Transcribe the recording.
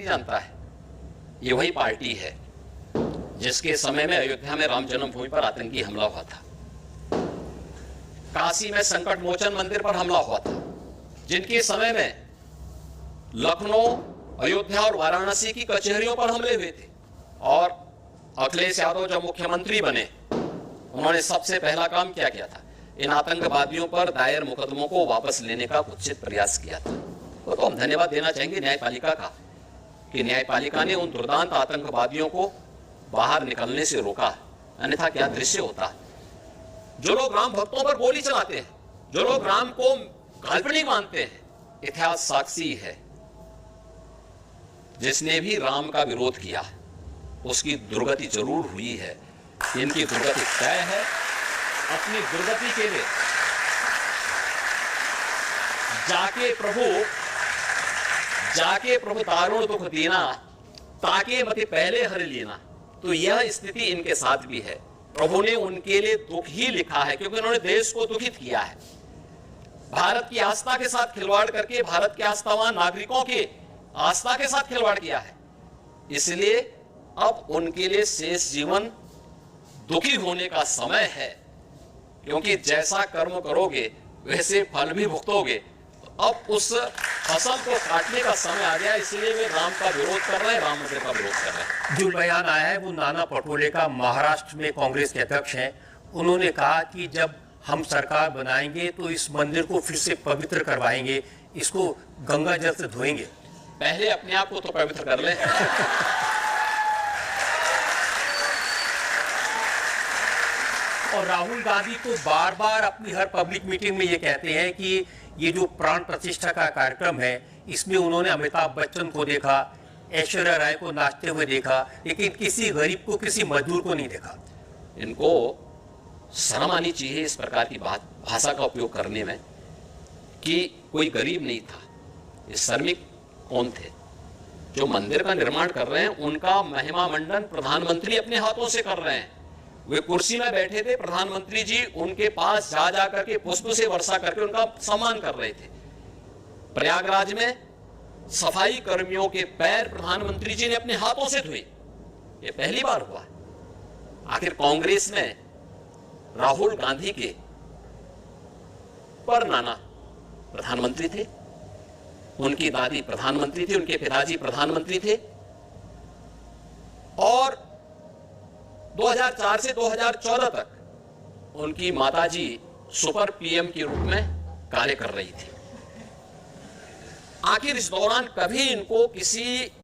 जानता है, ये वही पार्टी है जिसके समय में अयोध्या में राम जन्मभूमि पर आतंकी हमला हुआ था, काशी में संकट मोचन मंदिर पर हमला हुआ था, जिनके समय में लखनऊ, अयोध्या और वाराणसी की कचहरियों पर हमले हुए थे। और अखिलेश यादव जब मुख्यमंत्री बने, उन्होंने सबसे पहला काम क्या किया था? इन आतंकवादियों पर दायर मुकदमों को वापस लेने का कुत्सित प्रयास किया था। तो हम धन्यवाद देना चाहेंगे न्यायपालिका का कि न्यायपालिका ने उन दुर्दांत आतंकवादियों को बाहर निकलने से रोका, अन्यथा क्या दृश्य होता। जो लोग राम भक्तों पर गोली चलाते हैं, जो लोग राम को काल्पनिक मानते हैं, इतिहास साक्षी है, जिसने भी राम का विरोध किया उसकी दुर्गति जरूर हुई है। इनकी दुर्गति तय है। अपनी दुर्गति के लिए जाके प्रभु दारुण दुख दीना, ताके मति पहले हर लेना। तो यह स्थिति इनके साथ भी है। प्रभु ने उनके लिए दुख ही लिखा है, क्योंकि उन्होंने देश को दुखित किया है। भारत की आस्था के साथ खिलवाड़ करके भारत के आस्थावान नागरिकों के आस्था के साथ खिलवाड़ किया है। इसलिए अब उनके लिए शेष जीवन दुखी होने का समय है, क्योंकि जैसा कर्म करोगे वैसे फल भी भुगतोगे। तो अब उस फसल को काटने का समय आ गया, इसलिए वे राम का विरोध कर रहे हैं, राम मंदिर का विरोध कर रहे हैं। जो बयान आया है वो नाना पटोले का, महाराष्ट्र में कांग्रेस के अध्यक्ष हैं। उन्होंने कहा कि जब हम सरकार बनाएंगे तो इस मंदिर को फिर से पवित्र करवाएंगे, इसको गंगा जल से धोएंगे। पहले अपने आप को तो पवित्र कर ले। और राहुल गांधी तो बार बार अपनी हर पब्लिक मीटिंग में ये कहते हैं कि ये जो प्राण प्रतिष्ठा का कार्यक्रम है, इसमें उन्होंने अमिताभ बच्चन को देखा, ऐश्वर्या राय को नाचते हुए देखा, लेकिन किसी गरीब को, किसी मजदूर को नहीं देखा। इनको शर्म आनी चाहिए इस प्रकार की भाषा का उपयोग करने में कि कोई गरीब नहीं था। ये श्रमिक कौन थे? जो मंदिर का निर्माण कर रहे हैं उनका महिमा मंडन प्रधानमंत्री अपने हाथों से कर रहे हैं। वे कुर्सी में बैठे थे, प्रधानमंत्री जी उनके पास जा करके पुष्प से वर्षा करके उनका सम्मान कर रहे थे। प्रयागराज में सफाई कर्मियों के पैर प्रधानमंत्री जी ने अपने हाथों से धोए। ये पहली बार हुआ। आखिर कांग्रेस में राहुल गांधी के पर नाना प्रधानमंत्री थे, उनकी दादी प्रधानमंत्री थी, उनके पिताजी प्रधानमंत्री थे, और 2004 से 2014 तक उनकी माताजी सुपर पीएम के रूप में कार्य कर रही थी। आखिर इस दौरान कभी इनको किसी